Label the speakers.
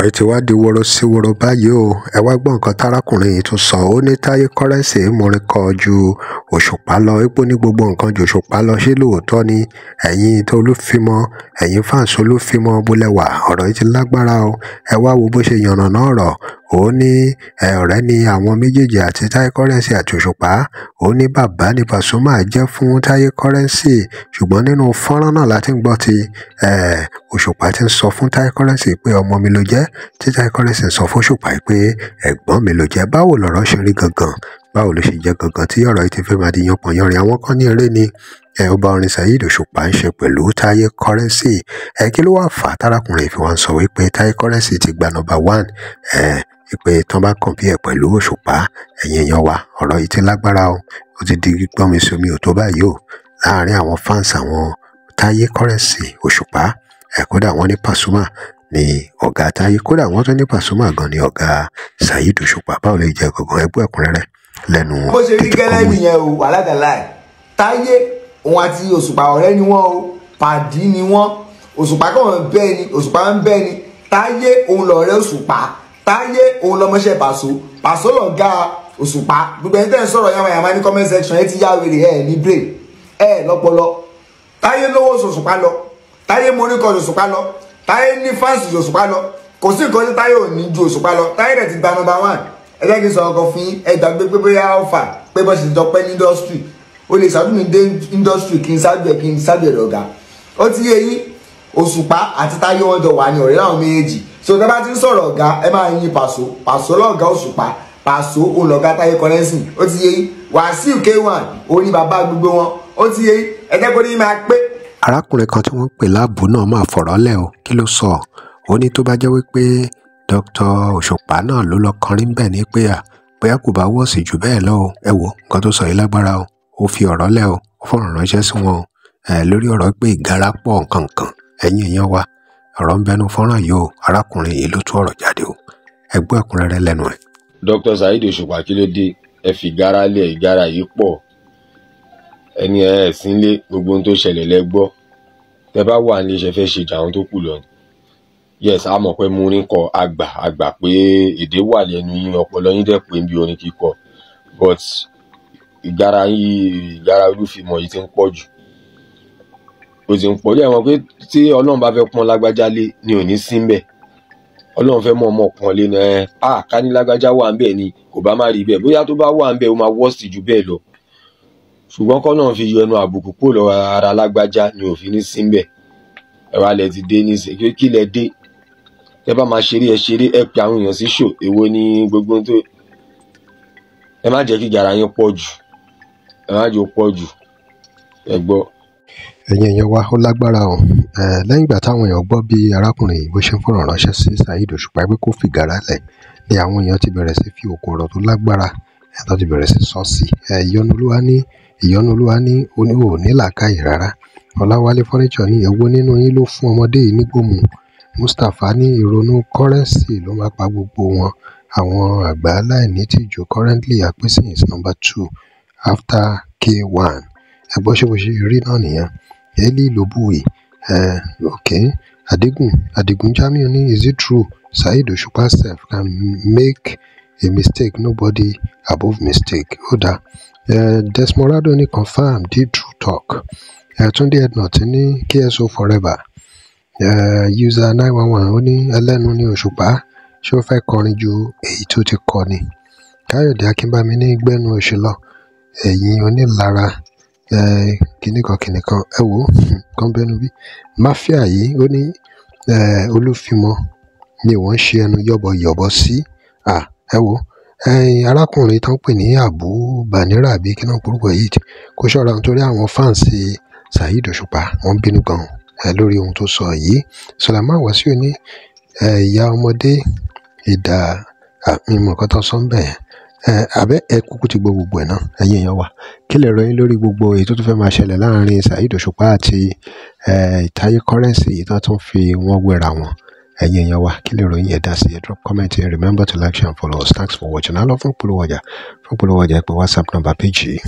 Speaker 1: ọ̀rọ̀ ti wá di woro sí woro báyìí o. Ẹ wá gbọ́ nǹkan tárákùnrin yìí tún sọ. Ó ní Táyé Currency mórin kọ ju Òṣùpá lọ. Ipò ní gbogbo nǹkan ju Òṣùpá lọ. Ṣé lóòótọ́ ni ẹ̀yin tó Olúfimọ, ẹ̀yin fans Olúfimọ bólẹ̀wà? Ọ̀rọ̀ yìí ti lágbára o. Ẹ wá wo bó ṣe yànnàná ọ̀rọ̀. Ó ní ọ̀rẹ́ ni àwọn méjèèjì àti Táyé Currency àti Òṣùpá. Ó ní bàbá ni Pasuma jẹ́ fún Táyé Currency. Ṣùgbọ́n nínú fọ́nrán náà láti ń gbọ́ ti Òṣùpá ti ń sọ fún Táyé Currency pé ọmọ mi ló jẹ́, tí Táyé Currency sọ fún Òṣùpá pé ẹ̀gbọ́n mi ló jẹ́. Báwo lọ̀rọ̀ ṣe rí gangan? Báwo ló ṣe jẹ́ gangan tí ọ̀rọ̀ yìí ti fẹ́ máa di yanpọ̀yanrìn? Àwọn kan ní eré ni ọba orin Saheed Òṣùpá ń ṣe pẹ̀lú Táyé Currency. Kí ló wá fà á tárákùnrin fi wá ń sọ wípé Táyé Currency ti gba number 1 pé tán bá compare pẹ̀lú Òṣùpá? Ẹ̀yin èèyàn wa, ọ̀rọ̀ yìí ti lágbára o. Ó ti di gbọ́nmi sí omi ò tó báyìí o láàárín àwọn fans àwọn Táyé Currency Òṣùpá. Kódà wọ́n ní Pasuma ni ọ̀gá Táyé, kódà wọ́n tún ní Pasuma gan ni ọ̀gá Saheed Òṣùpá. Báwo lè jẹ́ gangan? Ẹgbẹ́ ẹ̀kúnrẹ́rẹ́ lẹ́nu wọn.
Speaker 2: bó ṣe rí gẹ́lẹ́ nìyẹn o, wàhálà Táyé òun àti Òṣùpá ọ̀rẹ́ ni wọ́n o, pàdí ni wọ́n. Òṣùpá kàn bẹ́ẹ̀ ni, Òṣùpá ń bẹ́ẹ̀ ni. Táyé òun lọ̀rẹ́ Òṣùpá, Táyé òun lọmọṣẹ́ Pàṣọ lọ̀gá Òṣùpá. Gbogbo ẹni tẹ́ ń sọ̀rọ̀ yàmàyàmá ní comment section ẹ ti yá wèrè ní brain lọ́pọlọ. Táyé lówó Òṣùpá lọ, Táyé mórí kọ Òṣùpá lọ, Táyé ní fáǹsì Òṣùpá lọ. Kò sí nǹkan tí Táyé ò ní ju Òṣùpá lọ. Táyé rẹ̀ ti gba number 1. Ẹ jẹ́ kí n sọ ọkọ̀ fún yín. Ẹ gbàgbé pé bóyá ọ̀fà pé bọ́ sì dọpẹ́ ní industry. O lè ṣáájú mi dé industry kí n ṣáájú ẹ̀ lọ́gà. Ó ti yé yín, Òṣùpá àti Táyé wọn jọ wà ní ọ̀rẹ́ láwọn méjèèjì. So tẹ́ bá ti ń sọ̀rọ̀ ọ̀gá ẹ máa yin Pàṣọ lọ́gá Òṣùpá, Pàṣọ òun lọ́gá Táyé Currency. Ó ti yé yín, Wàsíù K1 òun ni bàbá gbogbo wọn. Ó ti yé yín, ẹ jẹ́ kó ní máa pé.
Speaker 1: Arákùnrin kan tí wọ́n pè láàbù náà máa fọ̀rọ̀ lẹ̀ o. Kí ló sọ? Ó ní tó bá jẹ́ wípé Dr. Òṣùpá náà ló lọ kọrin bẹ́ẹ̀ ni pé bóyá kò bá wọ́ọ̀sì jù bẹ́ẹ̀ lọ o. Ẹ wo nǹkan tó sọ yìí lágbára o. Ó fi ọ̀rọ̀ lẹ̀ o, ó fọ̀rọ̀ ránṣẹ́ sí wọn o. Lórí ọ̀rọ̀ pé ìgárá pọ̀ nǹkan. Ẹ̀yin èèyàn wa, ọ̀rọ̀ ń bẹnu fọ́nrán yìí o. Arákùnrin yìí ló tú ọ̀rọ̀ jáde o. Ẹ gbọ́ ẹ̀kúnrẹ́rẹ́ lẹ́nu ẹ̀.
Speaker 3: Dr. Saheed Òṣùpá, kí ló dé? Ẹ fi ìgárá lẹ̀, ìgárá yìí pọ̀. Ẹni sínlé gbogbo ohun tó ṣẹlẹ̀ lẹ gbọ́. Tẹ bá wà nílé iṣẹ́ fẹ́ ṣe jà àwọn tó kù lọ. Yes, a mọ̀ pé mo ní kọ àgbà pé èdè wà lẹ́nu yín, ọpọlọ yín dẹ̀ pé bí orin kíkọ. But ìgárá Olúfimọ yìí ti ń pọ̀ jù. Ó ti ń pọ̀ jù. Ẹ mọ̀ pé tí Ọlọ́run bá fẹ́ pọ́n lágbájá lé ni ò ní sí ń bẹ̀. Ọlọ́run fẹ́ mọ̀ ọmọ pọ́n lé náà. Ká ní lágbájá wà ń bẹ̀ ni kò bá má rí bẹ́ẹ̀. Bóyá tó bá wà ń bẹ̀ ó máa wọ́ọ̀sì jù bẹ́ẹ̀ lọ. Ṣùgbọ́n kọ́ náà fi yọ ẹnu àbùkù kúrò lọ́wọ́ ara lágbájá ni ò fi ní sí ń bẹ̀. Ẹ wá lẹ ti dé ní ìsìn kí lẹ dé? Tẹ bá máa ṣeré ẹ pe àwọn èèyàn sí ṣò. Èwo ni gbogbo tó? Ẹ má jẹ́ kí ìgárá yín pọ̀ jù. Ẹ má jẹ́ ó pọ̀ jù. Ẹ gbọ́.
Speaker 1: Ẹ̀yin èèyàn wa, ó lágbára o. Lẹ́yìn ìgbà táwọn èèyàn gbọ́ bí arákùnrin yìí bó ṣe ń fọ̀rọ̀ ránṣẹ́ sí Saheed Òṣùpá pé kó fi ìgárá lẹ̀, ni àwọn èèyàn ti bẹ̀rẹ̀ sí fi òkun ọ̀rọ̀ tó lágbára tó ti bẹ̀rẹ̀ sí sọ sí. Ìyọ́nú Olúwa ní ò ní làákàyè rárá. Ọláwálé Furniture ní èwo nínú yín ló fún ọmọdé yìí nígbòmù. Mustapha ní ìrònú Currency ló máa pa gbogbo wọn. Àwọn àgbà aláìní tìjú currently Akpesin is number 2 after K1. Ẹgbọ́n ṣe bó ṣe rí náà nìyẹn. Eli Lobuwe Adigun Jamiu ní is it true Saheed Òṣùpá self can make a mistake, nobody above mistake. Ó dáa. Desmorado ní confirm did true talk. Túndé Ednut ní KSO forever. User 911 ó ní ẹlẹ́nu ní Òṣùpá ṣé ó fẹ́ kọrin ju èyí tó ti kọ ni. Káyọ̀dé Akínbámi ní gbẹ́nu òṣèlọ ẹ̀yin onílara kìnìkan ẹ wò kán bẹ́nu bí. Mafia yìí ó ní Olúfimọ ni wọ́n ṣe ẹnu yọ̀bọ̀yọ̀bọ̀ sí. Ẹ wò arákùnrin tán pè ní Abu Banira àbí kí náà porúkọ yìí kó ṣọ́ra nítorí àwọn fáǹsì Saheed Òṣùpá wọ́n bínú gan lórí ohun tó sọ yìí. Sulaiman Wasiu ní ìyá ọmọdé ìdá mímọ̀ kan tó sọ ń bẹ̀ abẹ́ ẹ kúkú ti gbọ́ gbogbo ẹ̀ náà. Ẹ̀yin èèyàn wa, kí lè ròyìn lórí gbogbo èyí tó tún fẹ́ máa ṣẹlẹ̀ láàrin Saheed Òṣùpá àti Táyé Currency yìí tó tún fi wọ́n wéra wọn? Ẹ̀yin èèyàn wa, kí lè ròyìn ẹ̀dá sí ẹ drop comment here. Remember to like, share and follow us. Thanks for watching. Á lọ fún polówó ọjà ẹ pé WhatsApp number page yìí.